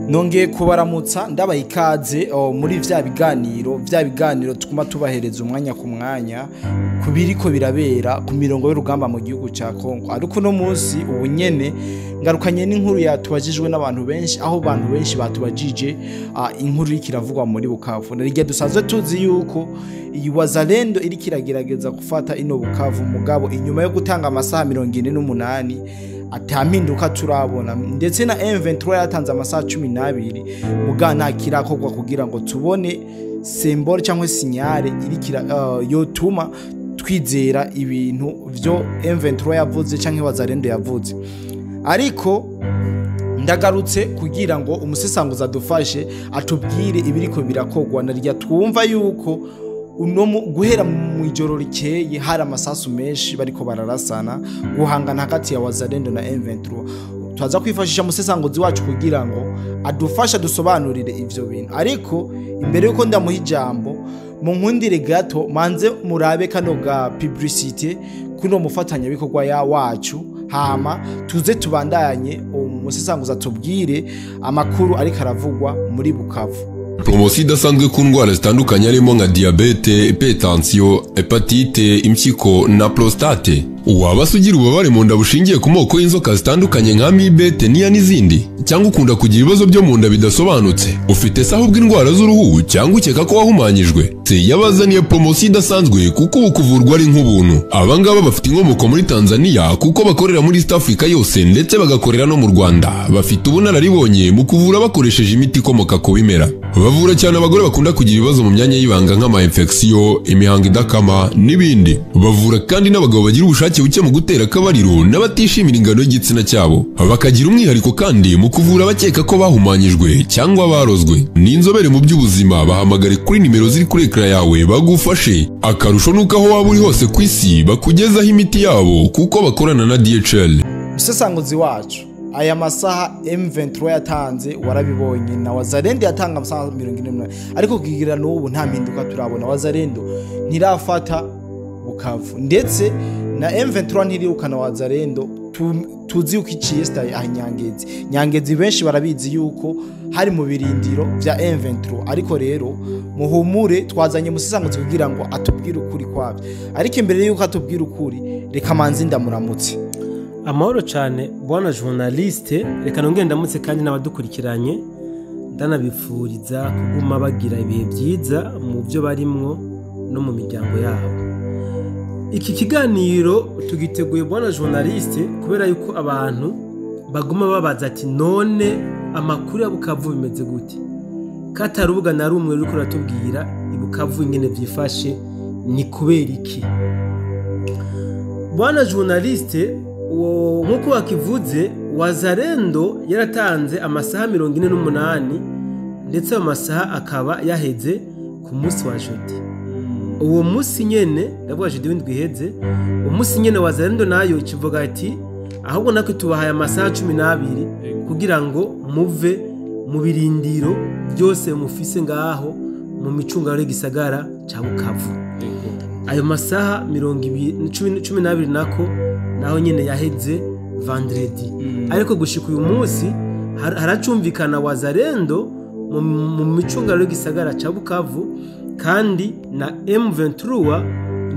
Nongeye kubaramutsa ndabaha ikaze muri vya biganiro tukuma tubahereza umwanya ku mwanya kubiriko birabera ku mirongo y'urugamba mu gihugu ca Kongo. Ariko no munsi ubu nyene ngarukanye n'inkuru yatubajijwe n'abantu benshi, aho abantu benshi batubajije inkuru ikiravugwa muri Bukavu. Narige dusanzwe tuzi yuko iyi Wazalendo iri kiragerageza gufata ino Bukavu, mugabo inyuma yo gutanga amasaha 48 atampinduka turabona, ndetse na M23 yatanze amasaha 12 mugana kirakorwa kugira ngo tubone symbole cyangwa signale irikira yotuma twizera ibintu vyo M23 yavuze cyangwa Wazalendo yavuze. Ariko ndagarutse kugira ngo umusesanguza adufashe atubwire ibiriko birakogwa, narya twumva yuko guhera mu ijoro rikeye hari amasasu menshi bariko bararasana guhangana hagati ya Wazalendo na M23. Twaza kwifashisha umusesanguzi wacu kugira ngo adufasha dusobanurire ivyo bintu. Ariko imbere yuko ndamuha ijambo, mu nkundire gato manze murabe kano ga publicité kuno mufatanya bikorwa ya wacu, hama tuze tubandanye umusesanguzi atubwire amakuru ariko aravugwa muri Bukavu. Promosi idasanzwe ku ndwara zitandukanye harimo nka diabete, hypertension, hepatite, impyiko na prostate. Waba sugira ububabare mu nda bushingiye ku moko y'inzoka zitandukanye nka amibe, tenia n'izindi, cyangwa ukunda kugira ibibazo byo mu nda bidasobanutse, ufite se ahubwo indwara z'uruhu cyangwa ukeka ko wahumanyijwe, yabazaniye promosi idasanzwe kuko ubu kuvurwa ari nk'ubuntu. Abangaba bafite inkomoko muri Tanzania kuko bakorera muri East Africa yose ndetse bagakorera no mu Rwanda. Bafite ubunararibonye mu kuvura bakoresheje imiti ikomoka ku bimera. Bavura cyane abagore bakunda kugira ibibazo mu myanya y'ibanga nk'ama infection, imihango idakama n'ibindi. Bavura kandi n'abagabo bagira ubushake buke mu gutera akabariro n'abatishimira ingano y'igitsina cyabo. Bakagira umwihariko kandi mu kuvura abakeka ko bahumanyijwe cyangwa barozwe. Ni inzobere mu by'ubuzima, bahamagare kuri nimero ziri kuri ekra yawe bagufashe. Akarusho nuko aho waba uri hose ku isi bakugezaho imiti yabo kuko bakorana na DHL. Umusesanguzi wacu, aya masaha M23 yatanze warabibonye, na Wazalendo yatanga amasaha 48, ariko kugira n'ubu nta mpinduka turabona. Wazalendo ntirafata Bukavu ndetse na M23 ntirukana Wazalendo. Tuzi uko iciye style Nyangezi benshi barabizi yuko hari mu birindiro vya M23, ariko rero muhumure twazanye umusesanguzi kugira ngo atubwire ukuri kwabyo. Ariko imbere yuko atubwire ukuri, reka manzi ndamuramutse. Amahoro cyane bwana journaliste, reka nongere ndamutse kandi n'abadukurikiranye, ndanabifuriza kuguma bagira ibihe byiza mu byo barimwo no mu miryango yabo. Iki kiganiro tugiteguye bwana journaliste kubera yuko abantu baguma babaza ati none amakuru ya Bukavu bimeze gute, katarubuga na rumwe ruri kuratubwira ibukavu ingene byifashe, ni kubera iki bwana journaliste? Nkuko wakivuze, Wazalendo yaratanze amasaha 48 ndetse amasaha akaba yaheze ku munsi wa jeudi. Uwo munsi nyene ndavuga jeudi w'indwi iheze, umunsi nyene Wazalendo nayo kivuga ati ahubwo nako tubahaye amasaha 12 kugira ngo muve mu birindiro byose mufise ngaho mu micungano y'igisagara ca Bukavu. Ayo masaha 12 nako naho nyene yaheze vendredi. Ariko gushika uyu munsi haracumvikana Wazalendo mu micungano y'igisagara ca Bukavu, kandi na M23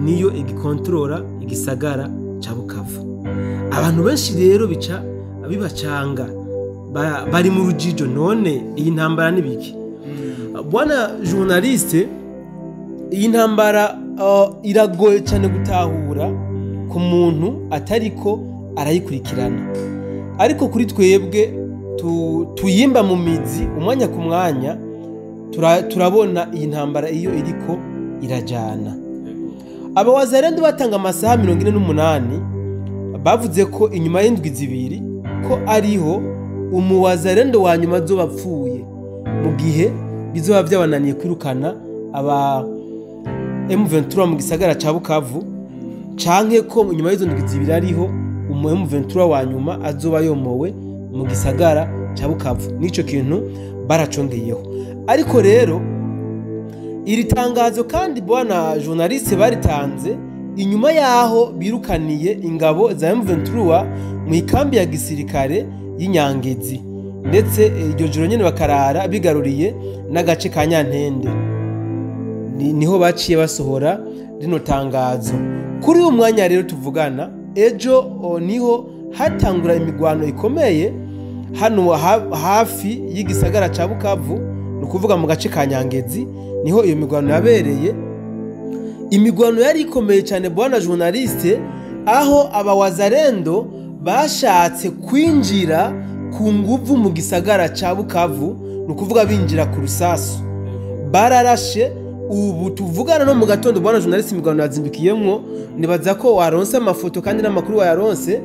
niyo igikontrola igisagara ca Bukavu. Abantu benshi rero bica bibacanga, bari mu rujijo, none iyi ntambara nibiki? Bwana journaliste, iyi ntambara iragoye cyane gutahura ku muntu atariko arayikurikirana, ariko kuri twebwe tuyimba mu mizi umwanya ku mwanya turabona iyi ntambara iyo iriko irajana. Aba Wazalendo batanga amasaha 48 bavuze ko inyuma y'indwi zibiri ko ariho umuwazalendo wa nyuma azobapfuye, mu gihe bizoba byabananiye kwirukana aba M23 mu gisagara ca Bukavu, canke ko inyuma y'izo ndwi zibiri ariho M23 wa nyuma azoba yomowe mu gisagara ca Bukavu. Nico kintu baracongeyeho. Ariko rero iri tangazo kandi bwana journaliste baritanze inyuma yaho birukaniye ingabo za M23 mu ikambi ya gisirikare y'Inyangezi. ndetse iryo joro nyene bakarara bigaruriye n'agace ka Nyantende. Niho baciye basohora rino tangazo. Kuri uyu mwanya rero tuvugana, ejo niho hatangura imigwano ikomeye hano hafi y'igisagara ca Bukavu, ni ukuvuga mu gace ka Nyangezi niho iyo migwano yabereye. Imigwano yari ikomeye cyane bwana journaliste, aho abawazarendo bashatse kwinjira ku nguvu mu gisagara ca Bukavu, ni ukuvuga binjira ku rusasu, bararashe. Ubu tuvugana no mu gatondo bwana journaliste, imigwano yazindukiyemwo, nibaza ko waronse amafoto kandi n'amakuru wayaronse.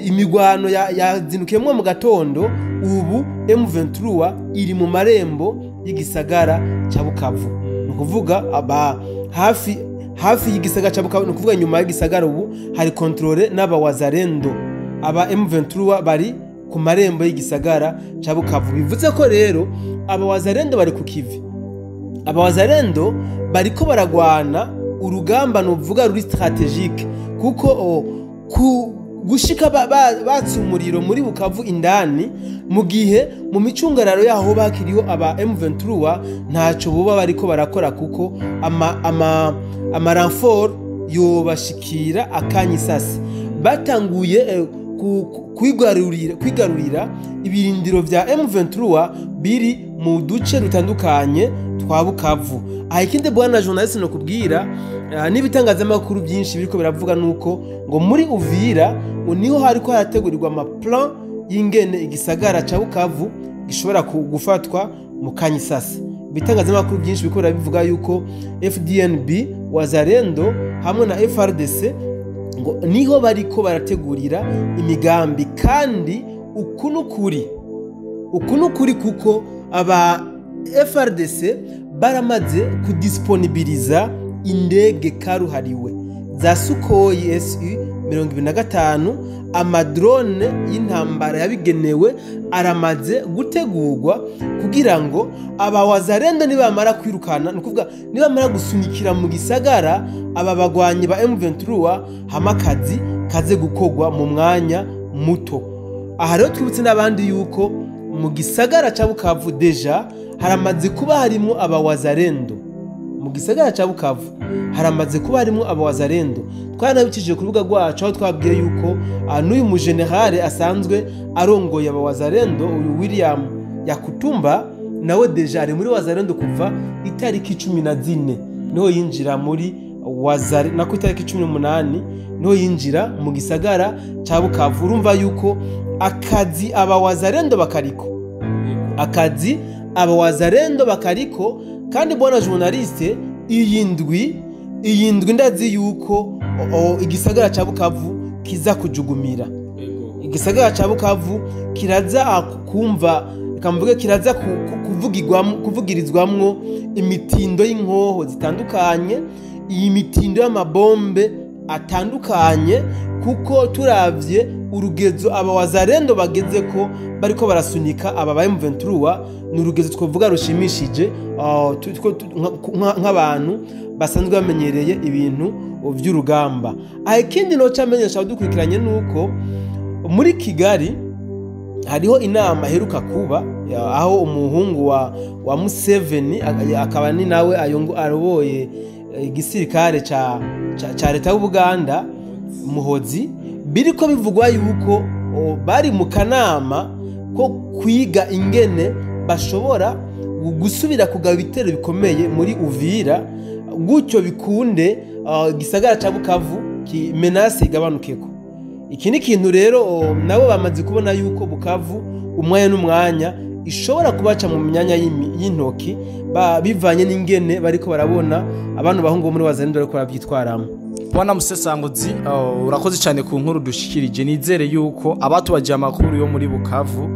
Imigwano yazindukiyemwo mu gatondo. Ubu M23 iri mu marembo y'igisagara ca Bukavu, ni ukuvuga hafi y'igisagara ca Bukavu, ni ukuvuga nyuma y'igisagara ubu hari controle n'abawazarendo. Aba M23 bari ku marembo y'igisagara ca Bukavu. Bivuze ko rero abawazarendo bari ku kivi, abawazarendo bariko baragwana urugamba nuvuga ruri strategique, kuko gushika batse umuriro muri Bukavu indani, mu gihe mu micungararo yaho bakiriho aba M23 ntaco buba bariko barakora, kuko ama renfort yobashikira akanyisasi. Batanguye kwigarurira ibirindiro vya M23 biri mu duce rutandukanye twa Bukavu. Ikindi bwana journaliste no kubwira, n'ibitangazamakuru byinshi biriko biravuga nuko ngo muri Uvira niho hariko harategurirwa ama plan y'ingene igisagara ca Bukavu gishobora gufatwa mu kanyisasi. Ibitangazamakuru byinshi biriko biravuga yuko FDNB, Wazarendo hamwe na FRDC ngo niho bariko barategurira imigambi, kandi uku nukuri kuko aba FRDC baramaze kudisponibiliza indege karuhariwe za Sukhoi Su-25, amadrone y'intambara yabigenewe aramaze gutegurwa kugira ngo abawazarendo nibamara kwirukana, nukuvuga nibamara gusunikira mu gisagara aba bagwanyi ba M23, hamakazi kaze gukogwa mu mwanya muto. Aha rero twibutse n'abandi yuko mu gisagara ca Bukavu deja haramaze kuba harimo abawazarendo. Mu gisagara ca Bukavu haramaze kuba harimo abawazarendo. Twanabikije ku rubuga rwacu, aho twabwiye yuko n'uyu mu generale asanzwe arongoye abawazarendo, uyu William Yakutumba, nawe deja ari muri wazarendo kuva itariki 14 niho yinjira muri wazarendo, na ku itariki 18 niho yinjira mu gisagara ca Bukavu. Urumva yuko akazi abawazarendo bakariko, kandi bwana journaliste, iyi ndwi ndazi yuko igisagara ca Bukavu kiza kujugumira. Igisagara ca Bukavu kiraza kumva, kamvuge kiraza kuvugirizwamwo imitindo y'inkoho zitandukanye, iyi mitindo y'amabombe atandukanye, kuko turavye urugezo abawazarendo bageze ko bariko barasunika aba ba M23, ni urugezo twovuga rushimishije nk'abantu basanzwe bamenyereye ibintu vy'urugamba. Ikindi no cyamenyesha dukurikiranye nuko muri Kigali hariho inama heruka kuba, aho umuhungu wa Museveni akaba ni nawe aroboye igisirikare ca leta y'Ubuganda, Muhozi, biriko bivugwa yuko bari mu kanama ko kwiga ingene bashobora gusubira kugaba ibitero bikomeye muri Uvira, gutyo bikunde gisagara ca Bukavu ki menace igabanukeko. Iki ni kintu rero nabo bamaze kubona yuko Bukavu umwanya n'umwanya ishobora kubaca mu myanya y'intoki, bivanye n'ingene bariko barabona abantu bahungu muri wazarendo bariko baravyitwaramo. Bwana Musesanguzi, urakoze cyane ku nkuru dushikirije. Nizere yuko abatubaje amakuru yo muri Bukavu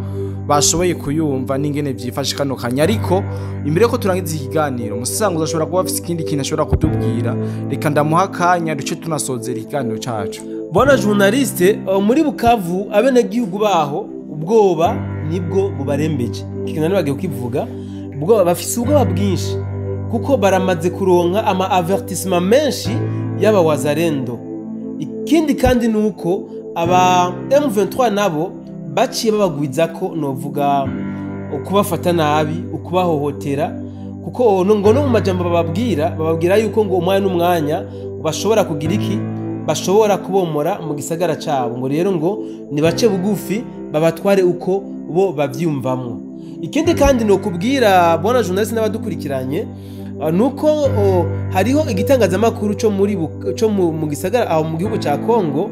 bashoboye kuyumva n'ingene vyifashe kano kanya. Ariko imbere ko turangiza ikiganiro, Musesanguzi ashobora kuba afite ikindi kintu ashobora kutubwira, reka ndamuha kanya duce tunasozera ikiganiro cacu. Bwana journaliste, muri Bukavu abenegihugu baho ubwoba nibwo bubarembeje. Kikana nibagiye kukivuga, ubwoba bafise ubwoba bwinshi, kuko baramaze kuronka ama avertissement menshi y'aba wazarendo. Ikindi kandi nuko aba M23 nabo baciye babagwiza ko novuga ukubafata nabi ukubahohotera kuko ngo no mu majambo bababwira yuko ngo umwanya n'umwanya bashobora kugira iki bashobora kubomora mu gisagara cabo ngo rero ngo nibace bugufi babatware uko bo bavyumvamwo. Ikindi kandi no kubwira bona journalist n'abadukurikiranye nuko hariho igitangazamakuru cyo mu gisagara aho mu gihugu ca Kongo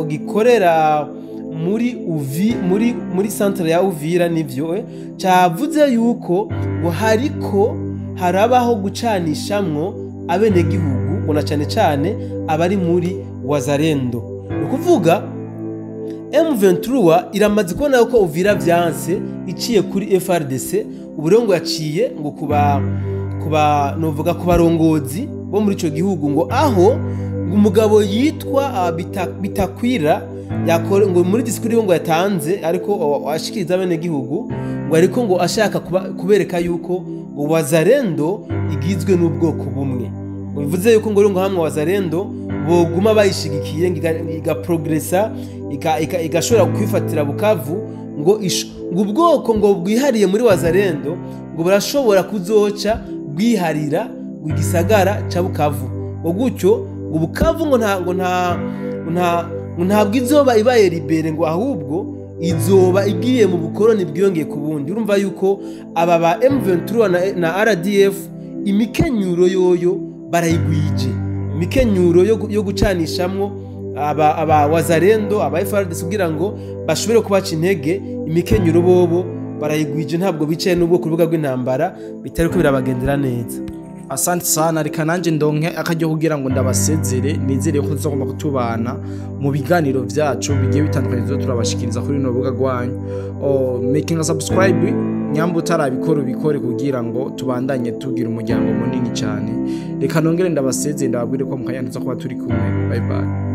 gikorera muri centre ya Uvira nivyo cavuze yuko ngo harabaho gucanishamwo abenegihugu bona cyane abari muri Wazalendo. Ukuvuga M23 iramaze kubona yuko Uvira vyanse iciye kuri FRDC uburongo yaciye ngo kuba novuga ku barongozi bo muri ico gihugu ngo aho umugabo yitwa Bitakwira yakore ngo muri disikuru ngo yatanze ariko ashikiriza abene gihugu ngo ariko ngo ashaka kubereka yuko Wazalendo igizwe n'ubwoko bumwe ngo bivuze yuko ngo hamwe Wazalendo boguma bayishigikiye iga progressa igashobora kwifatira Bukavu ngo ubwoko ngo bwihariye muri Wazalendo ngo barashobora kuzoca bwiharira igisagara ca Bukavu ngo gutyo ngo Bukavu ngo ntabwo izoba ibaye libere ngo ahubwo izoba igiye mu bukoroni bwiyongeye ku bundi. Urumva yuko aba ba M23 na RDF imikenyuro yoyo barayigwije imikenyuro yo gucanishamwo aba Wazalendo aba FARDC kugira ngo bashobore kubaca intege imikenyuro bobo barayigwije ntabwo bicaye n'ubwo ku rubuga rw'intambara bitari ko birabagendera neza. Asante sana reka nanje ndonke akajyo kugira ngo ndabasezere nizere ko tuzagomba kutubana mu biganiro vyacu bigiye bitandukanye zo turabashikiriza kuri no rubuga rwanyu. Making a subscribe nyambo utarabikora ubikore kugira ngo tubandanye tugira umuryango munini cyane. Reka nongere ndabasezere ndababwire ko mukanyanditsa kuba turi kumwe. Bye bye.